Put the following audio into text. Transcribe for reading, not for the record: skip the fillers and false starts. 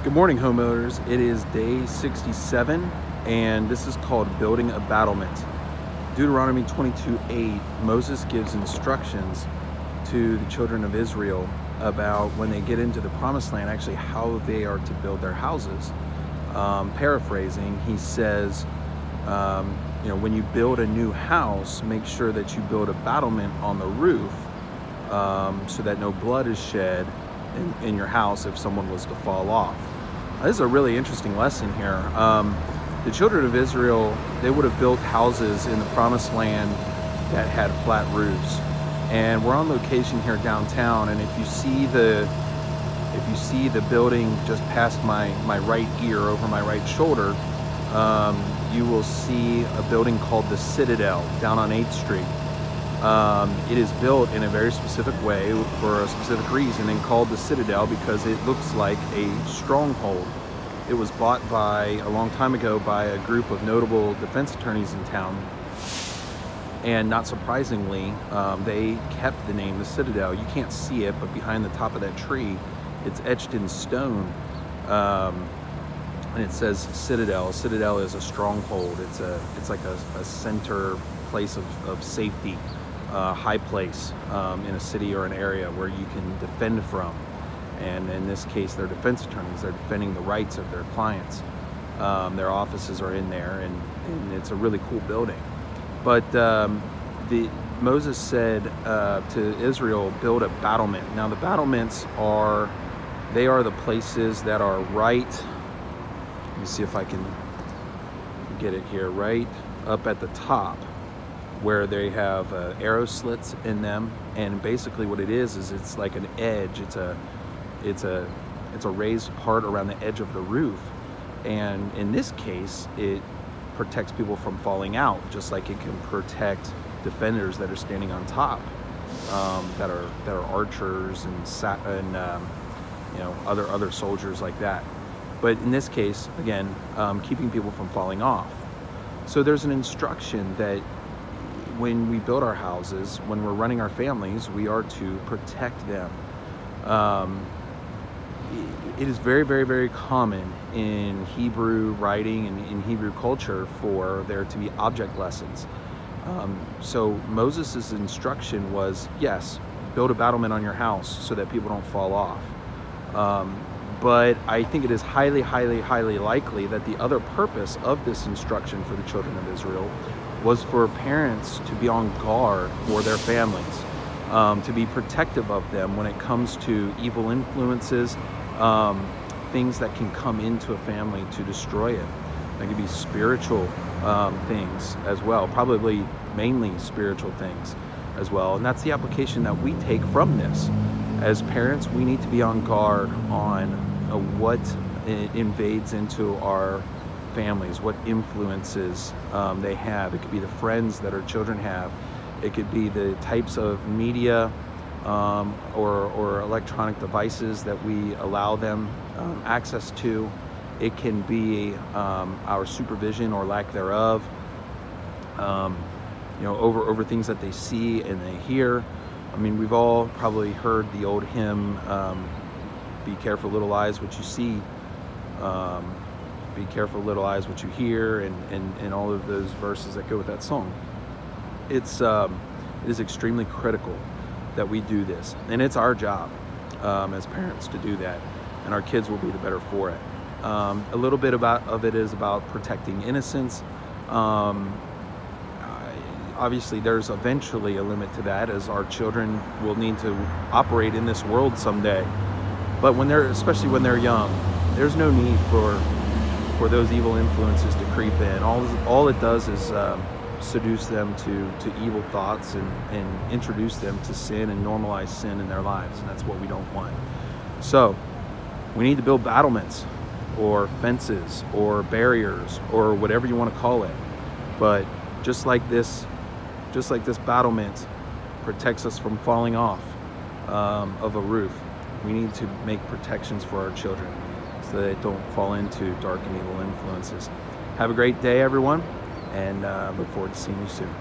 Good morning, homeowners. It is day 67, and this is called building a battlement. Deuteronomy 22:8, Moses gives instructions to the children of Israel about when they get into the promised land, actually how they are to build their houses. Paraphrasing, he says, when you build a new house, make sure that you build a battlement on the roof so that no blood is shed in your house if someone was to fall off. This is a really interesting lesson here. The children of Israel, they would have built houses in the promised land that had flat roofs. And we're on location here downtown, and if you see the building just past my right ear, over my right shoulder, you will see a building called the Citadel down on 8th Street. It is built in a very specific way for a specific reason and called the Citadel because it looks like a stronghold. It was bought a long time ago by a group of notable defense attorneys in town. And not surprisingly, they kept the name the Citadel. You can't see it, but behind the top of that tree, it's etched in stone. And it says Citadel. Citadel is a stronghold. It's like a center place of safety. High place in a city or an area where you can defend from. And in this case, they're defense attorneys. They're defending the rights of their clients. Their offices are in there, and it's a really cool building. But Moses said to Israel, build a battlement. Now the battlements are the places that are right, let me see if I can get it here, right up at the top, where they have arrow slits in them. And basically what it is it's like an edge. It's a raised part around the edge of the roof, and in this case it protects people from falling out, just like it can protect defenders that are standing on top, that are archers and other soldiers like that. But in this case, again, keeping people from falling off. So there's an instruction that when we build our houses, when we're running our families, we are to protect them. It is very, very, very common in Hebrew writing and in Hebrew culture for there to be object lessons. So Moses' instruction was, yes, build a battlement on your house so that people don't fall off. But I think it is highly, highly, highly likely that the other purpose of this instruction for the children of Israel was for parents to be on guard for their families, to be protective of them when it comes to evil influences, things that can come into a family to destroy it. That could be spiritual things as well, probably mainly spiritual things as well. And that's the application that we take from this. As parents, we need to be on guard on what invades into our families, what influences they have. It could be the friends that our children have. It could be the types of media or electronic devices that we allow them access to. It can be our supervision or lack thereof, over things that they see and they hear. I mean, we've all probably heard the old hymn, be careful little eyes what you see, be careful little eyes what you hear, and all of those verses that go with that song. It is extremely critical that we do this, and it's our job as parents to do that, and our kids will be the better for it. A little bit of it is about protecting innocence. Obviously there's eventually a limit to that, as our children will need to operate in this world someday. But especially when they're young, there's no need for those evil influences to creep in. All it does is seduce them to evil thoughts and introduce them to sin and normalize sin in their lives, and that's what we don't want. So we need to build battlements or fences or barriers or whatever you want to call it. But just like this battlement protects us from falling off of a roof, we need to make protections for our children so that they don't fall into dark and evil influences. Have a great day, everyone, and look forward to seeing you soon.